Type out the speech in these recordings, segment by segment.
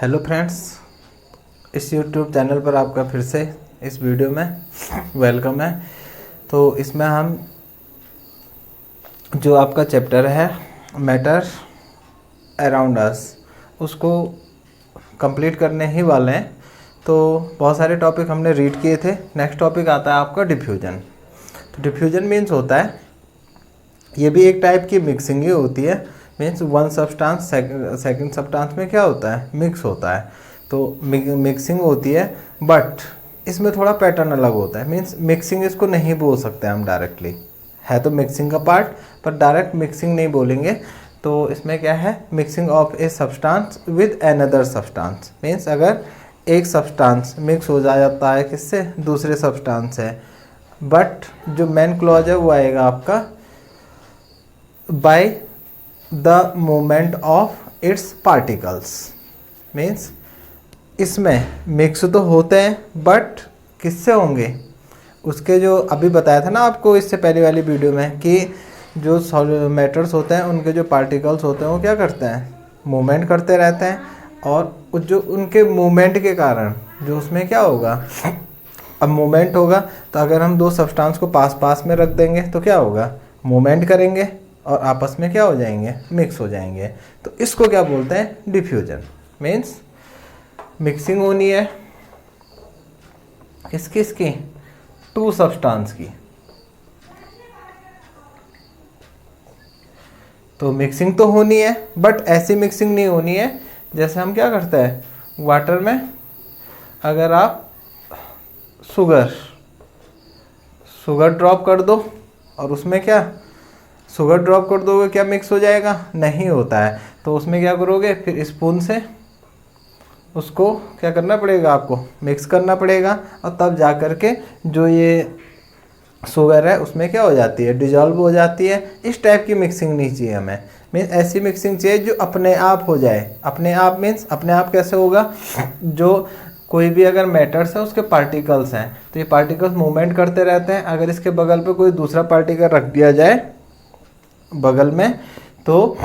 Hello friends, इस YouTube channel पर आपका फिर से इस वीडियो में वेलकम है। तो इसमें हम जो आपका चैप्टर है मैटर अराउंड अस उसको कंप्लीट करने ही वाले हैं। तो बहुत सारे टॉपिक हमने रीड किए थे। नेक्स्ट टॉपिक आता है आपका डिफ्यूजन। तो डिफ्यूजन मीन्स होता है, ये भी एक टाइप की मिक्सिंग ही होती है। Means one substance second substance में क्या होता है, मिक्स होता है। तो मिक्सिंग होती है, बट इसमें थोड़ा पैटर्न अलग होता है। मीन्स मिक्सिंग इसको नहीं बोल सकते हम डायरेक्टली, है तो मिक्सिंग का पार्ट, पर डायरेक्ट मिक्सिंग नहीं बोलेंगे। तो इसमें क्या है, mixing of a substance with another substance. Means अगर एक सब्सटेंस मिक्स हो जाता है किससे, दूसरे सब्सटेंस से, बट जो मेन क्लॉज है वो आएगा आपका by the movement of its particles। Means इसमें मिक्स तो होते हैं बट किससे होंगे, उसके जो अभी बताया था ना आपको इससे पहले वाली वीडियो में कि जो मैटर्स होते हैं उनके जो पार्टिकल्स होते हैं वो क्या करते हैं, मूवमेंट करते रहते हैं। और जो उनके मूवमेंट के कारण जो उसमें क्या होगा, अब मूवमेंट होगा तो अगर हम दो सब्सटेंस को पास पास में रख देंगे तो क्या होगा, मूवमेंट करेंगे और आपस में क्या हो जाएंगे, मिक्स हो जाएंगे। तो इसको क्या बोलते हैं, डिफ्यूजन। मीन्स मिक्सिंग होनी है किसकी, टू सब्सटेंस की। तो मिक्सिंग तो होनी है, बट ऐसी मिक्सिंग नहीं होनी है जैसे हम क्या करते हैं वाटर में, अगर आप शुगर ड्रॉप कर दो और उसमें क्या, शुगर ड्रॉप कर दोगे क्या मिक्स हो जाएगा, नहीं होता है। तो उसमें क्या करोगे, फिर स्पून से उसको क्या करना पड़ेगा, आपको मिक्स करना पड़ेगा, और तब जा कर के जो ये शुगर है उसमें क्या हो जाती है, डिजॉल्व हो जाती है। इस टाइप की मिक्सिंग नहीं चाहिए हमें। मीन्स ऐसी मिक्सिंग चाहिए जो अपने आप हो जाए। अपने आप मीन्स अपने आप कैसे होगा, जो कोई भी अगर मैटर्स है उसके पार्टिकल्स हैं तो ये पार्टिकल्स मूवमेंट करते रहते हैं। अगर इसके बगल पे कोई दूसरा पार्टिकल रख दिया जाए बगल में, तो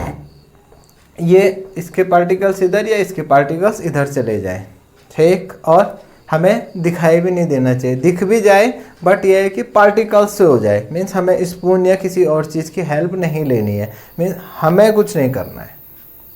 ये इसके पार्टिकल्स इधर या इसके पार्टिकल्स इधर चले जाएं, ठीक। और हमें दिखाई भी नहीं देना चाहिए, दिख भी जाए बट ये है कि पार्टिकल्स से हो जाए। मीन्स हमें स्पून या किसी और चीज़ की हेल्प नहीं लेनी है। मीन्स हमें कुछ नहीं करना है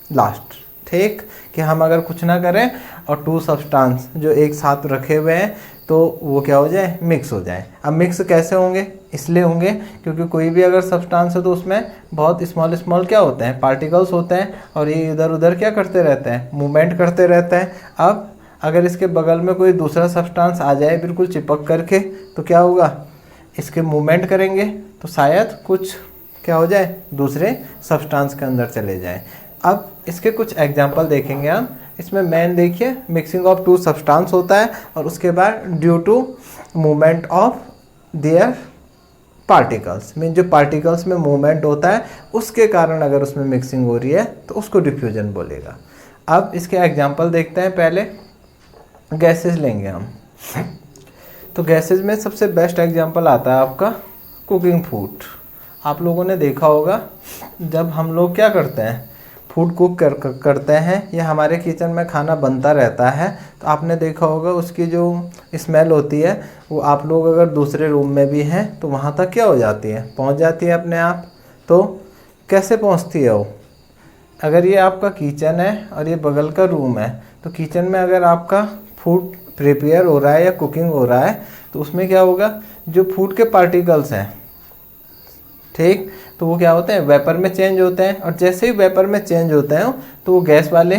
लास्ट, ठीक, कि हम अगर कुछ ना करें और टू सब्सटेंस जो एक साथ रखे हुए हैं तो वो क्या हो जाए, मिक्स हो जाए। अब मिक्स कैसे होंगे, इसलिए होंगे क्योंकि कोई भी अगर सब्सटेंस है तो उसमें बहुत स्मॉल क्या होते हैं, पार्टिकल्स होते हैं, और ये इधर उधर क्या करते रहते हैं, मूवमेंट करते रहते हैं। अब अगर इसके बगल में कोई दूसरा सब्सटेंस आ जाए बिल्कुल चिपक करके, तो क्या होगा, इसके मूवमेंट करेंगे तो शायद कुछ क्या हो जाए, दूसरे सब्सटेंस के अंदर चले जाए। अब इसके कुछ एग्जाम्पल देखेंगे हम। इसमें मेन देखिए, मिक्सिंग ऑफ टू सब्सटेंस होता है और उसके बाद due to movement of their particles. Mean जो पार्टिकल्स में मूवमेंट होता है उसके कारण अगर उसमें मिक्सिंग हो रही है तो उसको डिफ्यूजन बोलेगा। अब इसके एग्जाम्पल देखते हैं। पहले गैसेस लेंगे हम। तो गैसेस में सबसे बेस्ट एग्जाम्पल आता है आपका कुकिंग फूड। आप लोगों ने देखा होगा जब हम लोग क्या करते हैं, फूड कुक करते हैं या हमारे किचन में खाना बनता रहता है, तो आपने देखा होगा उसकी जो स्मेल होती है वो आप लोग अगर दूसरे रूम में भी हैं तो वहाँ तक क्या हो जाती है, पहुँच जाती है अपने आप। तो कैसे पहुँचती है वो, अगर ये आपका किचन है और ये बगल का रूम है, तो किचन में अगर आपका फूड प्रिपेयर हो रहा है या कुकिंग हो रहा है तो उसमें क्या होगा, जो फूड के पार्टिकल्स हैं, ठीक, तो वो क्या होते हैं, वेपर में चेंज होते हैं। और जैसे ही वेपर में चेंज होते हैं तो वो गैस वाले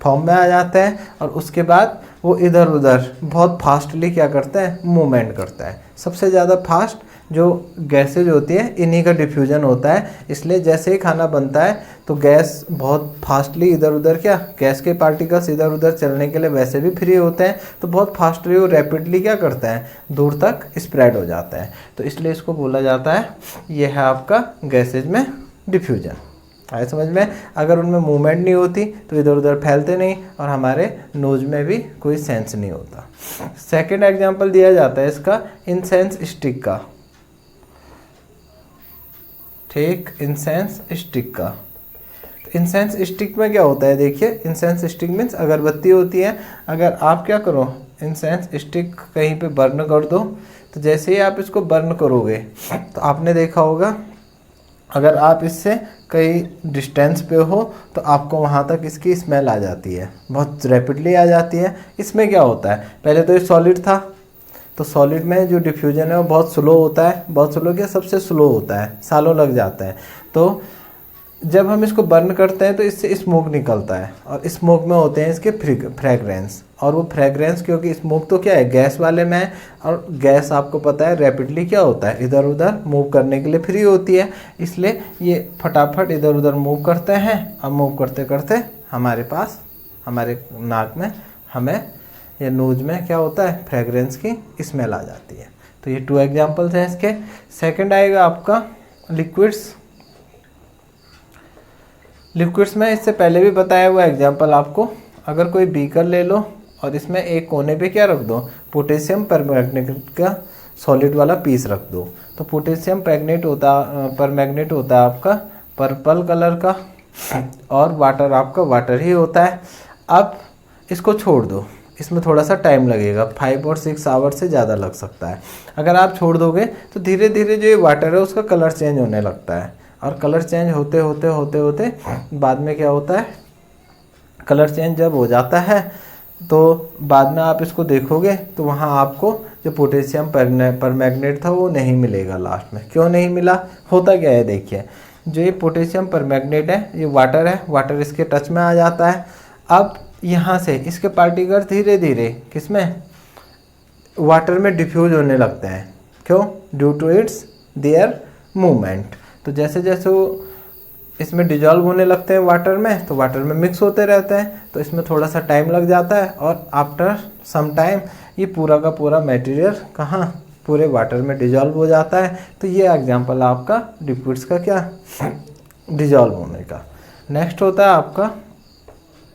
फॉर्म में आ जाते हैं और उसके बाद वो इधर उधर बहुत फास्टली क्या करते हैं, मूवमेंट करता है। सबसे ज़्यादा फास्ट जो गैसेज होती है इन्हीं का डिफ्यूजन होता है। इसलिए जैसे ही खाना बनता है तो गैस बहुत फास्टली इधर उधर क्या, गैस के पार्टिकल्स इधर उधर चलने के लिए वैसे भी फ्री होते हैं, तो बहुत फास्टली वो रैपिडली क्या करता है, दूर तक स्प्रेड हो जाता है। तो इसलिए इसको बोला जाता है, ये है आपका गैसेज में डिफ्यूजन। आए समझ में। अगर उनमें मूवमेंट नहीं होती तो इधर उधर फैलते नहीं और हमारे नोज में भी कोई सेंस नहीं होता। सेकेंड एग्जाम्पल दिया जाता है इसका इंसेंस स्टिक का, ठीक, इंसेंस स्टिक का। इंसेंस स्टिक में क्या होता है, देखिए इंसेंस स्टिक मीन्स अगरबत्ती होती है। अगर आप क्या करो, इंसेंस स्टिक कहीं पे बर्न कर दो, तो जैसे ही आप इसको बर्न करोगे तो आपने देखा होगा अगर आप इससे कई डिस्टेंस पे हो तो आपको वहाँ तक इसकी स्मेल आ जाती है, बहुत रैपिडली आ जाती है। इसमें क्या होता है, पहले तो ये सॉलिड था, तो सॉलिड में जो डिफ्यूजन है वो बहुत स्लो होता है, बहुत स्लो क्या सबसे स्लो होता है, सालों लग जाता है। तो जब हम इसको बर्न करते हैं तो इससे स्मोक निकलता है, और स्मोक में होते हैं इसके फ्रेगरेंस, और वो फ्रेगरेंस क्योंकि स्मोक तो क्या है गैस वाले में है, और गैस आपको पता है रैपिडली क्या होता है इधर उधर मूव करने के लिए फ्री होती है, इसलिए ये फटाफट इधर उधर मूव करते हैं, और मूव करते करते हमारे पास हमारे नाक में हमें या नोज में क्या होता है फ्रेगरेंस की स्मेल आ जाती है। तो ये 2 एग्जाम्पल्स हैं इसके। सेकंड आएगा आपका लिक्विड्स। लिक्विड्स में इससे पहले भी बताया हुआ एग्जाम्पल आपको, अगर कोई बीकर ले लो और इसमें एक कोने पे क्या रख दो, पोटेशियम परमैंगनेट का सॉलिड वाला पीस रख दो, तो पोटेशियम परमैंगनेट होता है आपका पर्पल कलर का, और वाटर आपका वाटर ही होता है। अब इसको छोड़ दो, इसमें थोड़ा सा टाइम लगेगा, 5 और 6 आवर्स से ज़्यादा लग सकता है। अगर आप छोड़ दोगे तो धीरे धीरे जो ये वाटर है उसका कलर चेंज होने लगता है, और कलर चेंज होते होते होते होते बाद में क्या होता है, कलर चेंज जब हो जाता है तो बाद में आप इसको देखोगे तो वहाँ आपको जो पोटेशियम परमैंगनेट था वो नहीं मिलेगा लास्ट में। क्यों नहीं मिला, होता क्या है देखिए, जो ये पोटेशियम परमैंगनेट है ये वाटर है, वाटर इसके टच में आ जाता है। अब यहाँ से इसके पार्टिकल धीरे धीरे किसमें, वाटर में डिफ्यूज होने लगते हैं। क्यों, due to its their movement. तो जैसे जैसे वो इसमें डिजॉल्व होने लगते हैं वाटर में, तो वाटर में मिक्स होते रहते हैं, तो इसमें थोड़ा सा टाइम लग जाता है, और आफ्टर सम टाइम ये पूरा का पूरा मटेरियल कहाँ पूरे वाटर में डिजॉल्व हो जाता है। तो ये एग्जांपल आपका लिक्विड्स का क्या डिजॉल्व होने का। नेक्स्ट होता है आपका,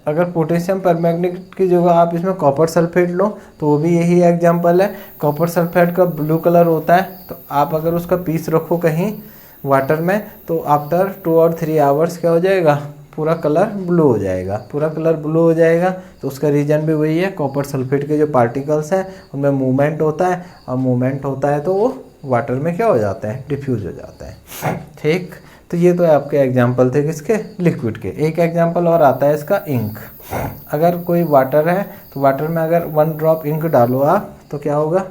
अगर पोटेशियम परमैंगनेट की जगह आप इसमें कॉपर सल्फेट लो तो वो भी यही एग्जांपल है। कॉपर सल्फेट का ब्लू कलर होता है, तो आप अगर उसका पीस रखो कहीं वाटर में तो आफ्टर 2 और 3 आवर्स क्या हो जाएगा, पूरा कलर ब्लू हो जाएगा। पूरा कलर ब्लू हो जाएगा तो उसका रीज़न भी वही है, कॉपर सल्फेट के जो पार्टिकल्स हैं उनमें मूवमेंट होता है, और मूवमेंट होता है तो वो वाटर में क्या हो जाता है, डिफ्यूज हो जाता है। ठीक, तो ये तो आपके एग्जाम्पल थे किसके, लिक्विड के। एक एग्जाम्पल और आता है इसका इंक। अगर कोई वाटर है तो वाटर में अगर 1 ड्रॉप इंक डालो आप तो क्या होगा,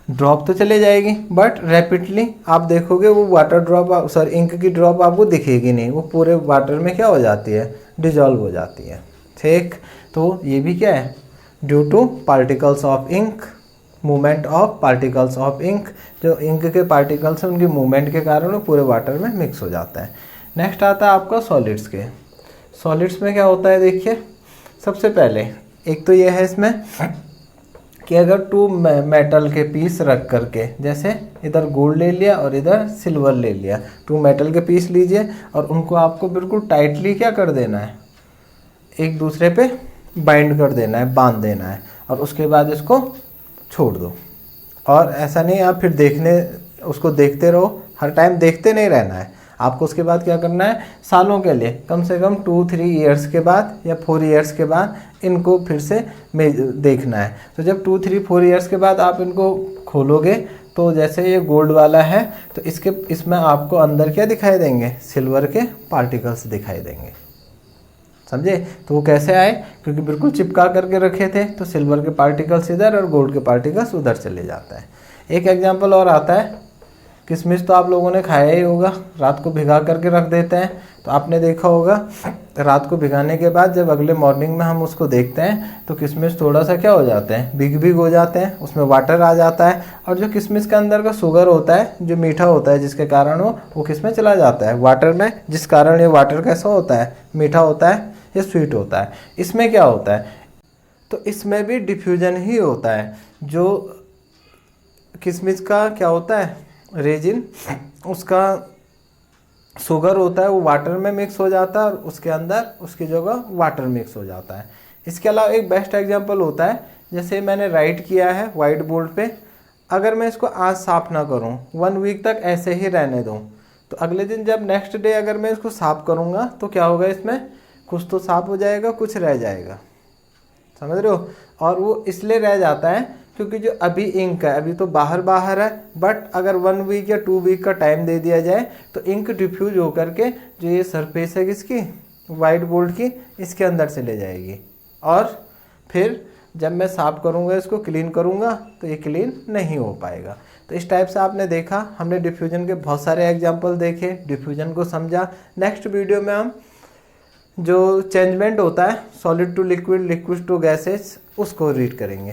ड्रॉप तो चले जाएगी बट रैपिडली आप देखोगे वो वाटर ड्रॉप इंक की ड्रॉप आपको दिखेगी नहीं, वो पूरे वाटर में क्या हो जाती है, डिजॉल्व हो जाती है। ठीक, तो ये भी क्या है, due to particles of ink, movement of particles of ink, जो इंक के पार्टिकल्स हैं उनकी मूवमेंट के कारण वो पूरे वाटर में मिक्स हो जाता है। नेक्स्ट आता है आपका सॉलिड्स के। सॉलिड्स में क्या होता है देखिए, सबसे पहले एक तो ये है इसमें कि अगर 2 मेटल के पीस रख करके, जैसे इधर गोल्ड ले लिया और इधर सिल्वर ले लिया, 2 मेटल के पीस लीजिए और उनको आपको बिल्कुल टाइटली क्या कर देना है, एक दूसरे पे बाइंड कर देना है, बांध देना है, और उसके बाद इसको छोड़ दो। और ऐसा नहीं आप फिर उसको देखते रहो, हर टाइम देखते नहीं रहना है आपको। उसके बाद क्या करना है, सालों के लिए कम से कम 2-3 ईयर्स के बाद या 4 ईयर्स के बाद इनको फिर से देखना है। तो जब 2-3-4 ईयर्स के बाद आप इनको खोलोगे तो जैसे ये गोल्ड वाला है तो इसमें आपको अंदर क्या दिखाई देंगे, सिल्वर के पार्टिकल्स दिखाई देंगे, समझे। तो वो कैसे आए, क्योंकि बिल्कुल चिपका करके रखे थे, तो सिल्वर के पार्टिकल्स इधर और गोल्ड के पार्टिकल्स उधर चले जाता है। एक एग्जांपल और आता है, किशमिश तो आप लोगों ने खाया ही होगा, रात को भिगा करके रख देते हैं, तो आपने देखा होगा रात को भिगाने के बाद जब अगले मॉर्निंग में हम उसको देखते हैं तो किशमिश थोड़ा सा क्या हो जाते हैं, भीग हो जाते हैं, उसमें वाटर आ जाता है, और जो किशमिश के अंदर का शुगर होता है जो मीठा होता है, जिसके कारण वो किस में चला जाता है, वाटर में, जिस कारण ये वाटर कैसा होता है, मीठा होता है या स्वीट होता है। इसमें क्या होता है, तो इसमें भी डिफ्यूजन ही होता है। जो किशमिश का क्या होता है, रेजिन, उसका शुगर होता है वो वाटर में मिक्स हो जाता है और उसके अंदर उसकी जगह वाटर मिक्स हो जाता है। इसके अलावा एक बेस्ट एग्जांपल होता है, जैसे मैंने राइट किया है वाइट बोर्ड पे, अगर मैं इसको आज साफ ना करूं, 1 वीक तक ऐसे ही रहने दूं, तो अगले दिन जब नेक्स्ट डे अगर मैं इसको साफ करूँगा तो क्या होगा, इसमें कुछ तो साफ हो जाएगा, कुछ रह जाएगा, समझ रहे हो। और वो इसलिए रह जाता है क्योंकि जो अभी इंक है अभी तो बाहर बाहर है, बट अगर 1 वीक या 2 वीक का टाइम दे दिया जाए तो इंक डिफ्यूज होकर के जो ये सरफेस है किसकी, वाइट बोर्ड की, इसके अंदर चले जाएगी। और फिर जब मैं साफ करूँगा, इसको क्लीन करूँगा, तो ये क्लीन नहीं हो पाएगा। तो इस टाइप से आपने देखा, हमने डिफ्यूजन के बहुत सारे एग्जाम्पल देखे, डिफ्यूजन को समझा। नेक्स्ट वीडियो में हम जो चेंजमेंट होता है solid to liquid, liquid to gases, उसको रीड करेंगे।